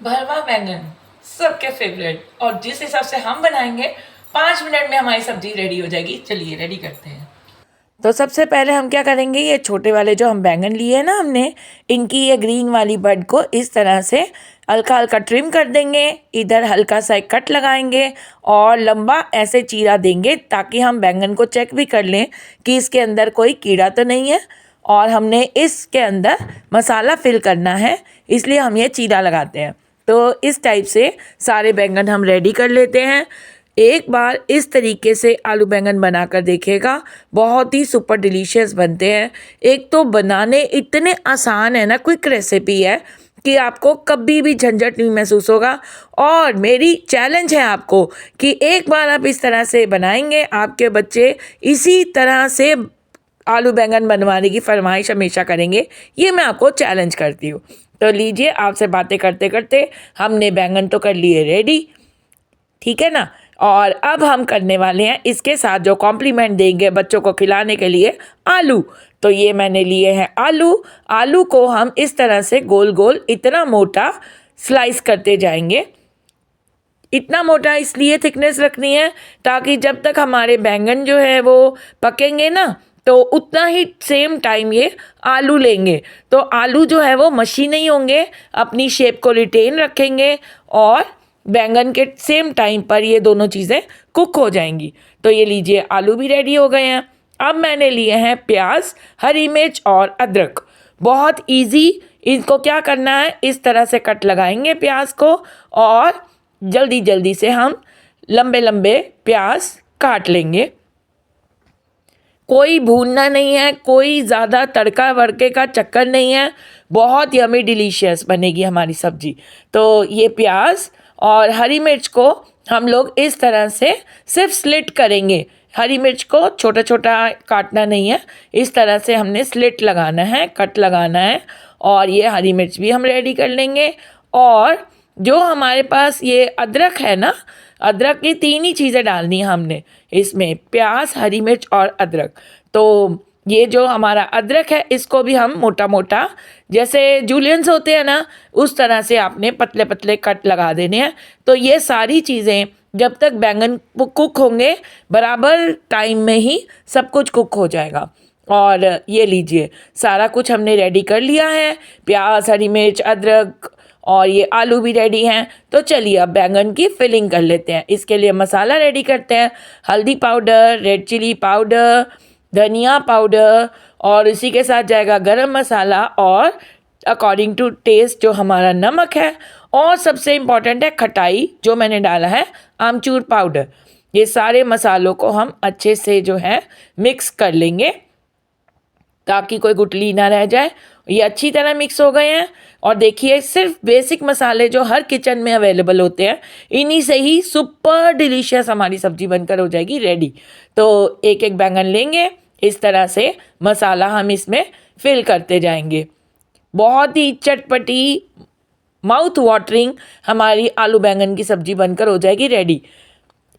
भरवा बैंगन सबके फेवरेट, और जिस हिसाब से हम बनाएंगे 5 मिनट में हमारी सब्जी रेडी हो जाएगी। चलिए रेडी करते हैं। तो सबसे पहले हम क्या करेंगे, ये छोटे वाले जो हम बैंगन लिए हैं ना हमने, इनकी ये ग्रीन वाली बड को इस तरह से हल्का हल्का ट्रिम कर देंगे। इधर हल्का सा एक कट लगाएंगे और लंबा ऐसे चीरा देंगे ताकि हम बैंगन को चेक भी कर लें कि इसके अंदर कोई कीड़ा तो नहीं है। और हमने इसके अंदर मसाला फिल करना है, इसलिए हम ये चीरा लगाते हैं। तो इस टाइप से सारे बैंगन हम रेडी कर लेते हैं। एक बार इस तरीके से आलू बैंगन बनाकर देखिएगा, बहुत ही सुपर डिलीशियस बनते हैं। एक तो बनाने इतने आसान है ना, क्विक रेसिपी है कि आपको कभी भी झंझट नहीं महसूस होगा। और मेरी चैलेंज है आपको कि एक बार आप इस तरह से बनाएंगे, आपके बच्चे इसी तरह से आलू बैंगन बनवाने की फरमाइश हमेशा करेंगे। ये मैं आपको चैलेंज करती हूँ। तो लीजिए, आपसे बातें करते करते हमने बैंगन तो कर लिए रेडी, ठीक है ना। और अब हम करने वाले हैं इसके साथ जो कॉम्प्लीमेंट देंगे बच्चों को खिलाने के लिए, आलू। तो ये मैंने लिए हैं आलू। आलू को हम इस तरह से गोल गोल इतना मोटा स्लाइस करते जाएंगे। इतना मोटा इसलिए थिकनेस रखनी है ताकि जब तक हमारे बैंगन जो है वो पकेंगे ना, तो उतना ही सेम टाइम ये आलू लेंगे। तो आलू जो है वो मशी नहीं होंगे, अपनी शेप को रिटेन रखेंगे और बैंगन के सेम टाइम पर ये दोनों चीज़ें कुक हो जाएंगी। तो ये लीजिए, आलू भी रेडी हो गए हैं। अब मैंने लिए हैं प्याज, हरी मिर्च और अदरक। बहुत इजी। इनको क्या करना है, इस तरह से कट लगाएंगे प्याज को और जल्दी जल्दी से हम लंबे लंबे प्याज काट लेंगे। कोई भूनना नहीं है, कोई ज़्यादा तड़का वड़के का चक्कर नहीं है। बहुत यमी डिलीशियस बनेगी हमारी सब्जी। तो ये प्याज और हरी मिर्च को हम लोग इस तरह से सिर्फ स्लिट करेंगे। हरी मिर्च को छोटा छोटा काटना नहीं है, इस तरह से हमने स्लिट लगाना है, कट लगाना है। और ये हरी मिर्च भी हम रेडी कर लेंगे। और जो हमारे पास ये अदरक है ना, अदरक की 3 ही चीज़ें डालनी है हमने इसमें, प्याज, हरी मिर्च और अदरक। तो ये जो हमारा अदरक है इसको भी हम मोटा मोटा, जैसे जूलियंस होते हैं ना, उस तरह से आपने पतले पतले कट लगा देने हैं। तो ये सारी चीज़ें जब तक बैंगन कुक होंगे, बराबर टाइम में ही सब कुछ कुक हो जाएगा। और ये लीजिए, सारा कुछ हमने रेडी कर लिया है, प्याज, हरी मिर्च, अदरक और ये आलू भी रेडी हैं। तो चलिए अब बैंगन की फिलिंग कर लेते हैं। इसके लिए मसाला रेडी करते हैं। हल्दी पाउडर, रेड चिली पाउडर, धनिया पाउडर और इसी के साथ जाएगा गरम मसाला और अकॉर्डिंग टू टेस्ट जो हमारा नमक है। और सबसे इम्पॉर्टेंट है खटाई, जो मैंने डाला है आमचूर पाउडर। ये सारे मसालों को हम अच्छे से जो है मिक्स कर लेंगे ताकि कोई गुठली ना रह जाए। ये अच्छी तरह मिक्स हो गए हैं। और देखिए, सिर्फ बेसिक मसाले जो हर किचन में अवेलेबल होते हैं, इन्हीं से ही सुपर डिलीशियस हमारी सब्जी बनकर हो जाएगी रेडी। तो एक एक बैंगन लेंगे, इस तरह से मसाला हम इसमें फिल करते जाएंगे। बहुत ही चटपटी, माउथ वाटरिंग हमारी आलू बैंगन की सब्जी बनकर हो जाएगी रेडी।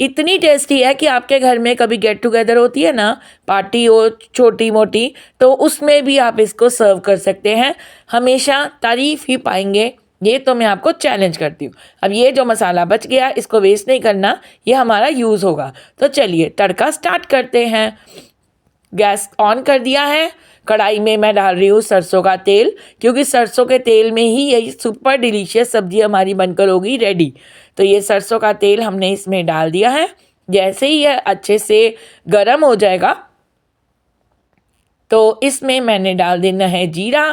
इतनी टेस्टी है कि आपके घर में कभी गेट टुगेदर होती है ना, पार्टी हो छोटी मोटी, तो उसमें भी आप इसको सर्व कर सकते हैं। हमेशा तारीफ ही पाएंगे, ये तो मैं आपको चैलेंज करती हूँ। अब ये जो मसाला बच गया इसको वेस्ट नहीं करना, ये हमारा यूज़ होगा। तो चलिए तड़का स्टार्ट करते हैं। गैस ऑन कर दिया है। कढ़ाई में मैं डाल रही हूँ सरसों का तेल, क्योंकि सरसों के तेल में ही यही सुपर डिलीशियस सब्जी हमारी बनकर होगी रेडी। तो ये सरसों का तेल हमने इसमें डाल दिया है। जैसे ही यह अच्छे से गर्म हो जाएगा तो इसमें मैंने डाल देना है जीरा।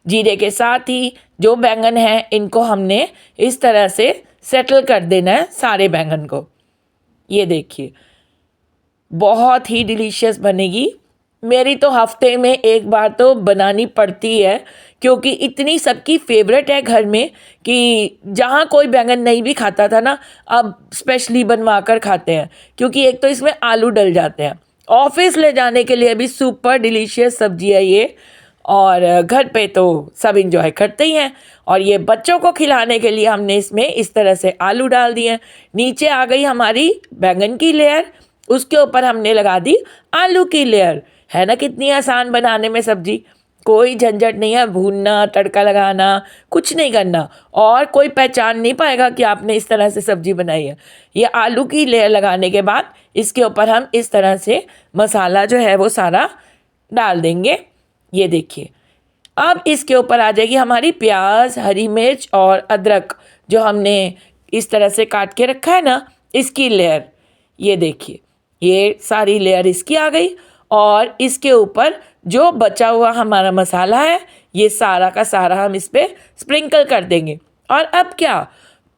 जीरे के साथ ही जो बैंगन है इनको हमने इस तरह से सेटल कर देना है, सारे बैंगन को। ये देखिए, बहुत ही डिलीशियस बनेगी। मेरी तो हफ्ते में एक बार तो बनानी पड़ती है, क्योंकि इतनी सबकी फेवरेट है घर में कि जहाँ कोई बैंगन नहीं भी खाता था ना, अब स्पेशली बनवा कर खाते हैं। क्योंकि एक तो इसमें आलू डल जाते हैं, ऑफिस ले जाने के लिए भी सुपर डिलीशियस सब्जी है ये, और घर पे तो सब इंजॉय करते ही हैं। और ये बच्चों को खिलाने के लिए हमने इसमें इस तरह से आलू डाल दिए। नीचे आ गई हमारी बैंगन की लेयर, उसके ऊपर हमने लगा दी आलू की लेयर। है ना कितनी आसान बनाने में सब्जी। कोई झंझट नहीं है, भूनना, तड़का लगाना, कुछ नहीं करना, और कोई पहचान नहीं पाएगा कि आपने इस तरह से सब्ज़ी बनाई है। ये आलू की लेयर लगाने के बाद इसके ऊपर हम इस तरह से मसाला जो है वो सारा डाल देंगे। ये देखिए, अब इसके ऊपर आ जाएगी हमारी प्याज, हरी मिर्च और अदरक जो हमने इस तरह से काट के रखा है ना, इसकी लेयर। ये देखिए, ये सारी लेयर इसकी आ गई, और इसके ऊपर जो बचा हुआ हमारा मसाला है ये सारा का सारा हम इस पर स्प्रिंकल कर देंगे। और अब क्या,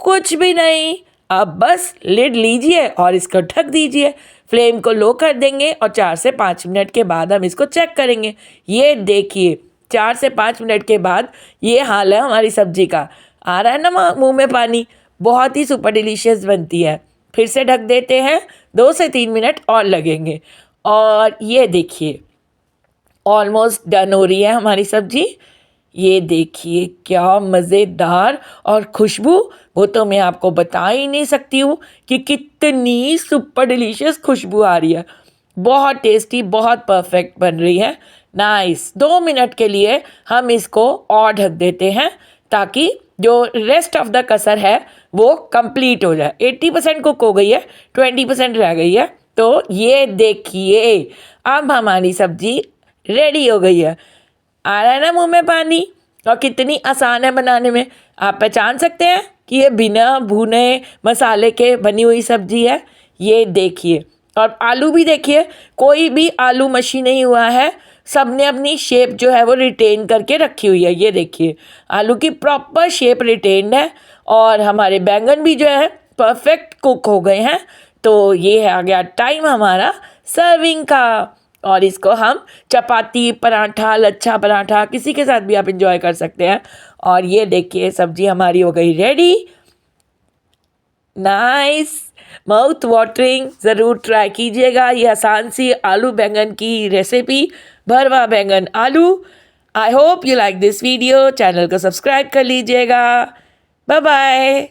कुछ भी नहीं, अब बस लिड लीजिए और इसको ढक दीजिए। फ्लेम को लो कर देंगे और 4 से 5 मिनट के बाद हम इसको चेक करेंगे। ये देखिए, 4 से 5 मिनट के बाद ये हाल है हमारी सब्जी का। आ रहा है ना मुंह में पानी। बहुत ही सुपर डिलीशियस बनती है। फिर से ढक देते हैं, 2 से 3 मिनट और लगेंगे। और ये देखिए, ऑलमोस्ट डन हो रही है हमारी सब्जी। ये देखिए क्या मज़ेदार और खुशबू, वो तो मैं आपको बता ही नहीं सकती हूँ कि कितनी सुपर डिलीशियस खुशबू आ रही है। बहुत टेस्टी, बहुत परफेक्ट बन रही है। नाइस। 2 मिनट के लिए हम इसको और ढक देते हैं ताकि जो रेस्ट ऑफ द कसर है वो कंप्लीट हो जाए। 80% कुक हो गई है, 20% रह गई है। तो ये देखिए, अब हमारी सब्जी रेडी हो गई है। आ रहा है ना मुंह में पानी, और कितनी आसान है बनाने में। आप पहचान सकते हैं कि ये बिना भुने मसाले के बनी हुई सब्जी है। ये देखिए, और आलू भी देखिए, कोई भी आलू मशी नहीं हुआ है। सब ने अपनी शेप जो है वो रिटेन करके रखी हुई है। ये देखिए, आलू की प्रॉपर शेप रिटेन्ड है, और हमारे बैंगन भी जो है परफेक्ट कुक हो गए हैं। तो ये है आ गया टाइम हमारा सर्विंग का, और इसको हम चपाती, पराठा, लच्छा पराठा, किसी के साथ भी आप इंजॉय कर सकते हैं। और ये देखिए, सब्जी हमारी हो गई रेडी। Nice, mouth watering. ज़रूर ट्राई कीजिएगा ये आसान सी आलू बैंगन की रेसिपी, भरवा बैंगन आलू। I hope you like this video. Channel को सब्सक्राइब कर लीजिएगा। Bye bye.